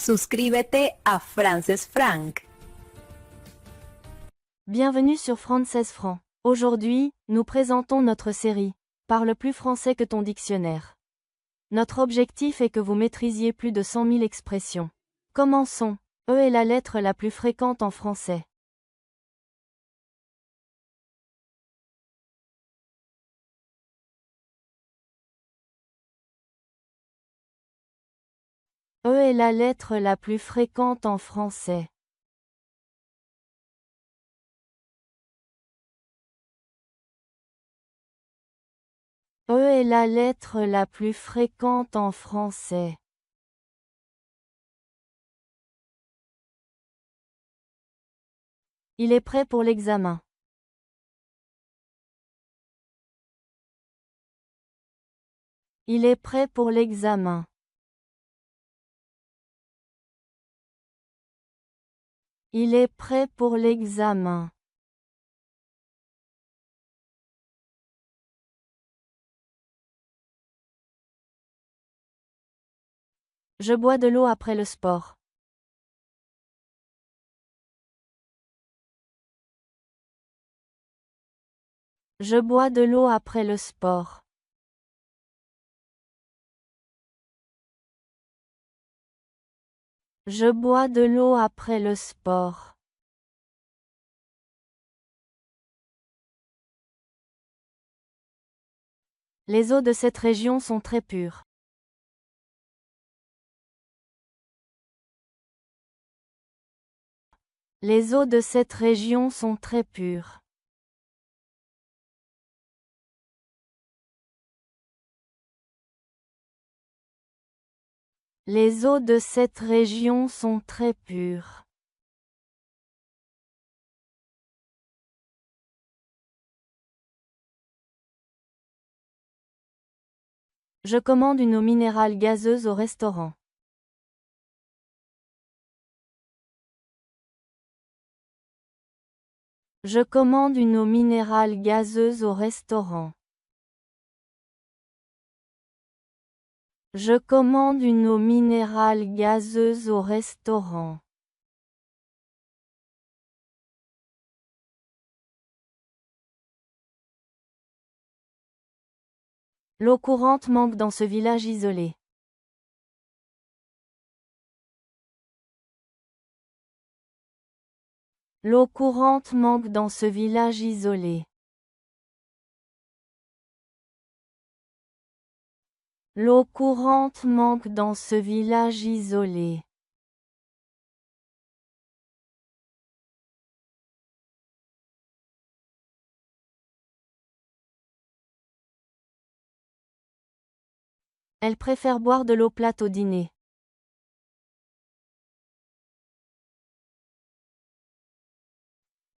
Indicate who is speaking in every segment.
Speaker 1: Suscríbete a Frances Frank.
Speaker 2: Bienvenue sur Frances Franc. Aujourd'hui, nous présentons notre série « Parle plus français que ton dictionnaire ». Notre objectif est que vous maîtrisiez plus de 100 000 expressions. Commençons. E est la lettre la plus fréquente en français. E est la lettre la plus fréquente en français. E est la lettre la plus fréquente en français. Il est prêt pour l'examen. Il est prêt pour l'examen. Il est prêt pour l'examen. Je bois de l'eau après le sport. Je bois de l'eau après le sport. Je bois de l'eau après le sport. Les eaux de cette région sont très pures. Les eaux de cette région sont très pures. Les eaux de cette région sont très pures. Je commande une eau minérale gazeuse au restaurant. Je commande une eau minérale gazeuse au restaurant. Je commande une eau minérale gazeuse au restaurant. L'eau courante manque dans ce village isolé. L'eau courante manque dans ce village isolé. L'eau courante manque dans ce village isolé. Elle préfère boire de l'eau plate au dîner.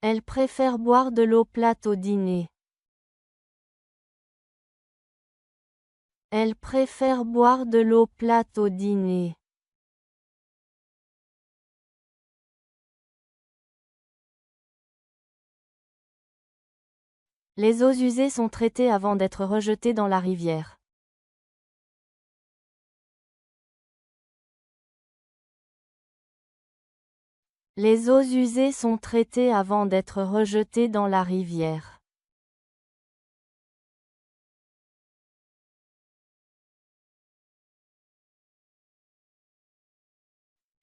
Speaker 2: Elle préfère boire de l'eau plate au dîner. Elle préfère boire de l'eau plate au dîner. Les eaux usées sont traitées avant d'être rejetées dans la rivière. Les eaux usées sont traitées avant d'être rejetées dans la rivière.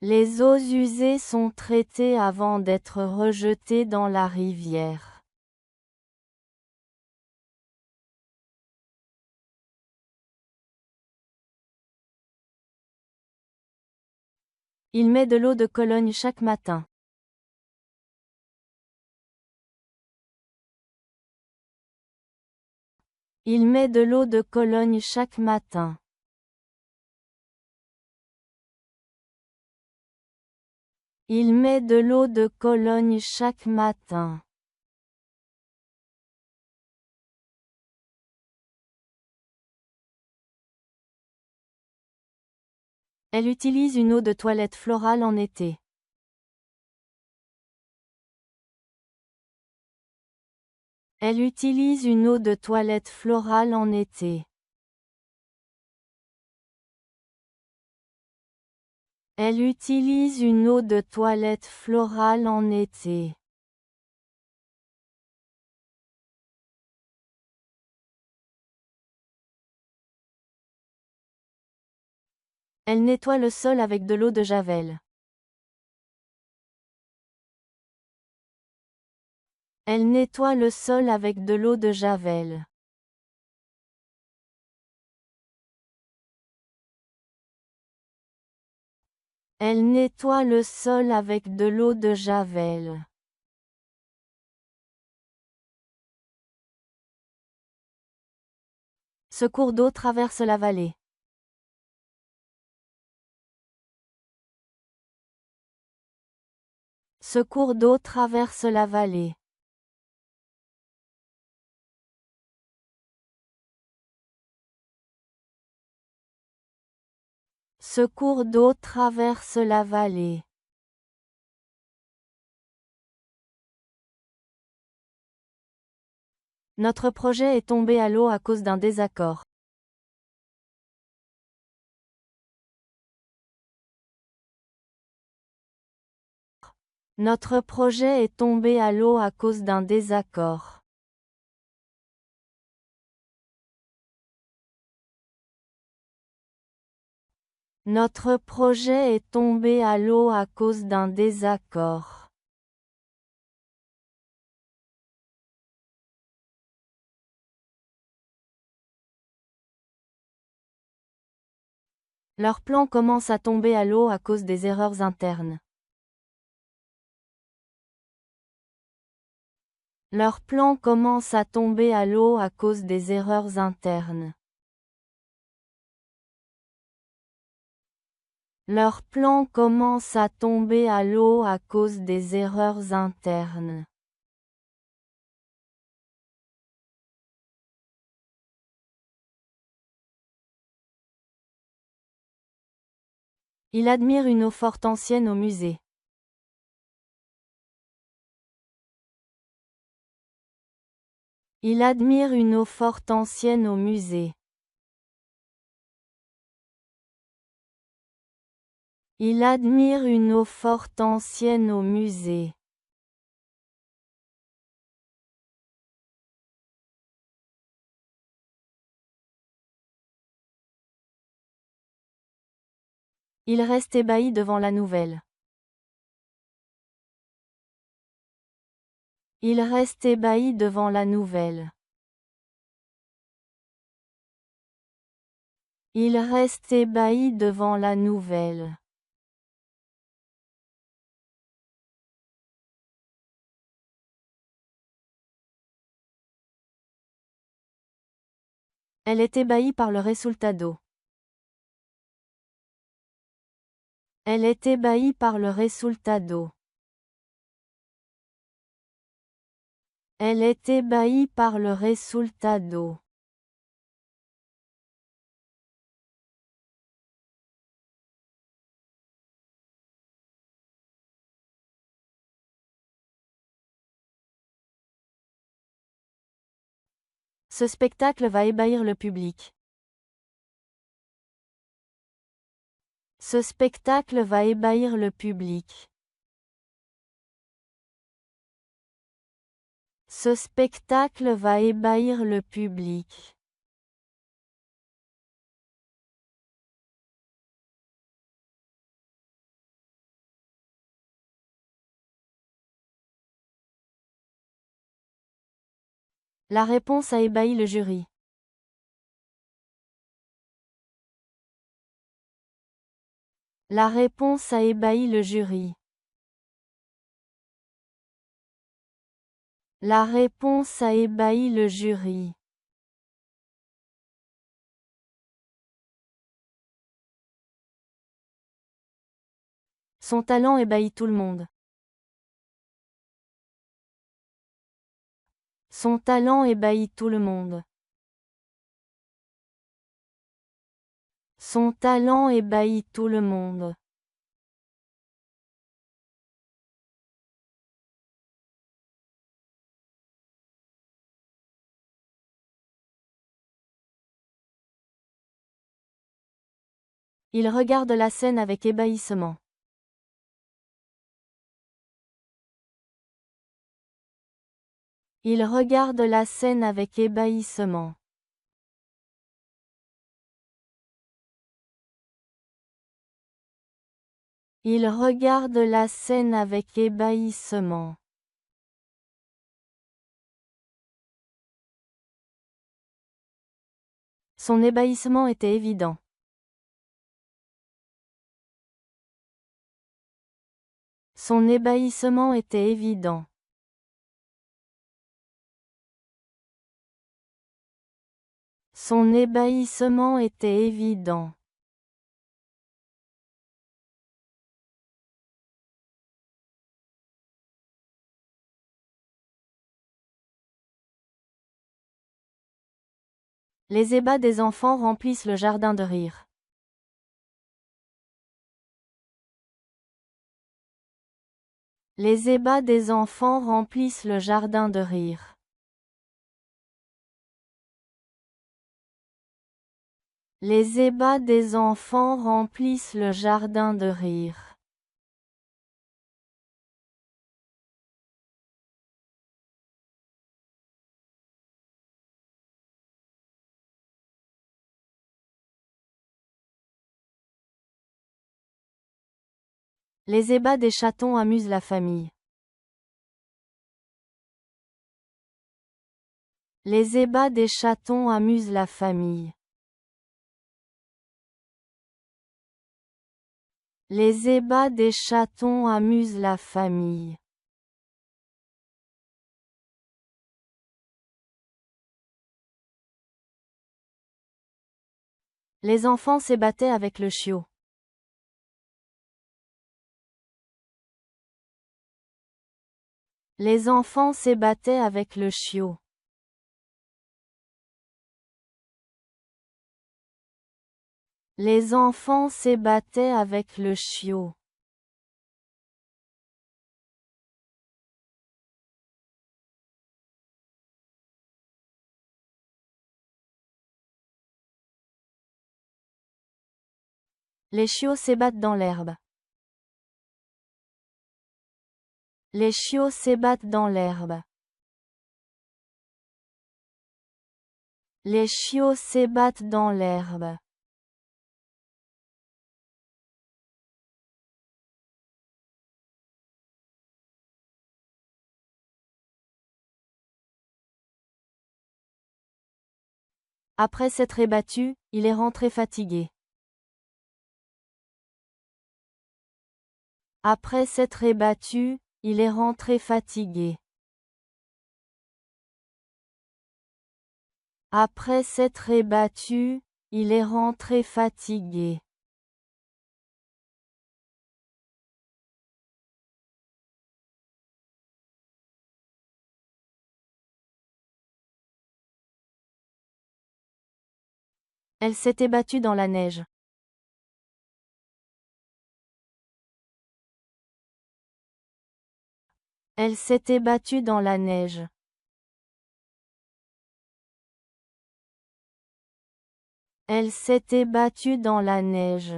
Speaker 2: Les eaux usées sont traitées avant d'être rejetées dans la rivière. Il met de l'eau de Cologne chaque matin. Il met de l'eau de Cologne chaque matin. Il met de l'eau de Cologne chaque matin. Elle utilise une eau de toilette florale en été. Elle utilise une eau de toilette florale en été. Elle utilise une eau de toilette florale en été. Elle nettoie le sol avec de l'eau de Javel. Elle nettoie le sol avec de l'eau de Javel. Elle nettoie le sol avec de l'eau de Javel. Ce cours d'eau traverse la vallée. Ce cours d'eau traverse la vallée. Ce cours d'eau traverse la vallée. Notre projet est tombé à l'eau à cause d'un désaccord. Notre projet est tombé à l'eau à cause d'un désaccord. Notre projet est tombé à l'eau à cause d'un désaccord. Leur plan commence à tomber à l'eau à cause des erreurs internes. Leur plan commence à tomber à l'eau à cause des erreurs internes. Leur plan commence à tomber à l'eau à cause des erreurs internes. Il admire une eau forte ancienne au musée. Il admire une eau forte ancienne au musée. Il admire une eau forte ancienne au musée. Il reste ébahi devant la nouvelle. Il reste ébahi devant la nouvelle. Il reste ébahi devant la nouvelle. Elle est ébahie par le resultado. Elle est ébahie par le resultado. Elle est ébahie par le resultado. Ce spectacle va ébahir le public. Ce spectacle va ébahir le public. Ce spectacle va ébahir le public. La réponse a ébahi le jury. La réponse a ébahi le jury. La réponse a ébahi le jury. Son talent ébahit tout le monde. Son talent ébahit tout le monde. Son talent ébahit tout le monde. Il regarde la scène avec ébahissement. Il regarde la scène avec ébahissement. Il regarde la scène avec ébahissement. Son ébahissement était évident. Son ébahissement était évident. Son ébahissement était évident. Les ébats des enfants remplissent le jardin de rire. Les ébats des enfants remplissent le jardin de rire. Les ébats des enfants remplissent le jardin de rire. Les ébats des chatons amusent la famille. Les ébats des chatons amusent la famille. Les ébats des chatons amusent la famille. Les enfants s'ébattaient avec le chiot. Les enfants s'ébattaient avec le chiot. Les enfants s'ébattaient avec le chiot. Les chiots s'ébattent dans l'herbe. Les chiots s'ébattent dans l'herbe. Les chiots s'ébattent dans l'herbe. Après s'être ébattu, il est rentré fatigué. Après s'être ébattu, il est rentré fatigué. Après s'être ébattu, il est rentré fatigué. Elle s'est ébattue dans la neige. Elle s'est ébattue dans la neige. Elle s'est ébattue dans la neige.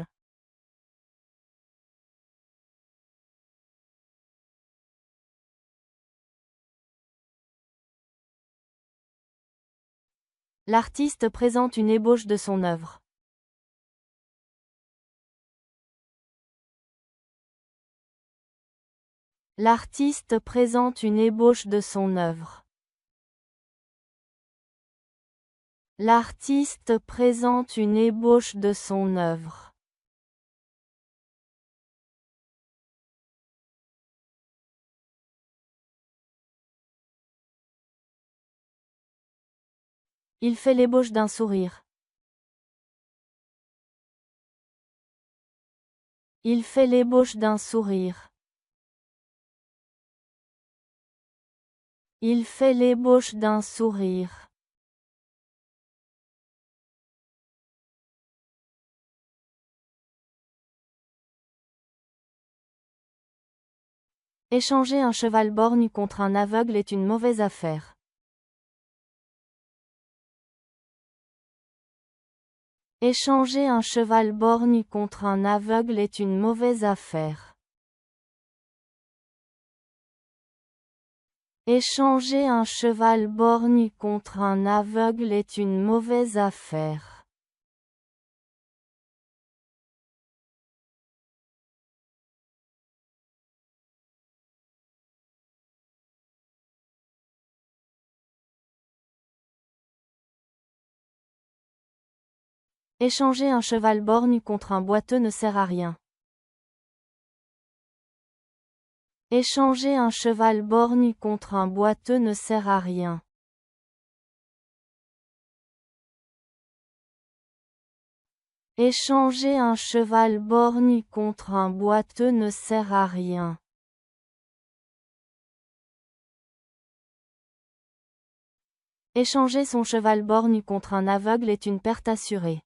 Speaker 2: L'artiste présente une ébauche de son œuvre. L'artiste présente une ébauche de son œuvre. L'artiste présente une ébauche de son œuvre. Il fait l'ébauche d'un sourire. Il fait l'ébauche d'un sourire. Il fait l'ébauche d'un sourire. Échanger un cheval borgne contre un aveugle est une mauvaise affaire. Échanger un cheval borgne contre un aveugle est une mauvaise affaire. Échanger un cheval borgne contre un aveugle est une mauvaise affaire. Échanger un cheval borgne contre un boiteux ne sert à rien. Échanger un cheval borgne contre un boiteux ne sert à rien. Échanger un cheval borgne contre un boiteux ne sert à rien. Échanger son cheval borgne contre un aveugle est une perte assurée.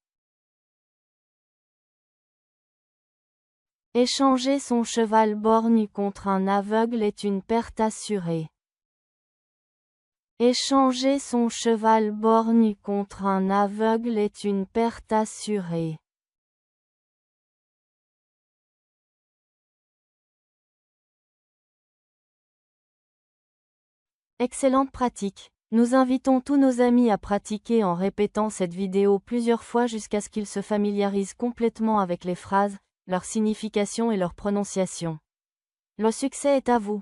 Speaker 2: Échanger son cheval borgne contre un aveugle est une perte assurée. Échanger son cheval borgne contre un aveugle est une perte assurée. Excellente pratique. Nous invitons tous nos amis à pratiquer en répétant cette vidéo plusieurs fois jusqu'à ce qu'ils se familiarisent complètement avec les phrases, leur signification et leur prononciation. Le succès est à vous.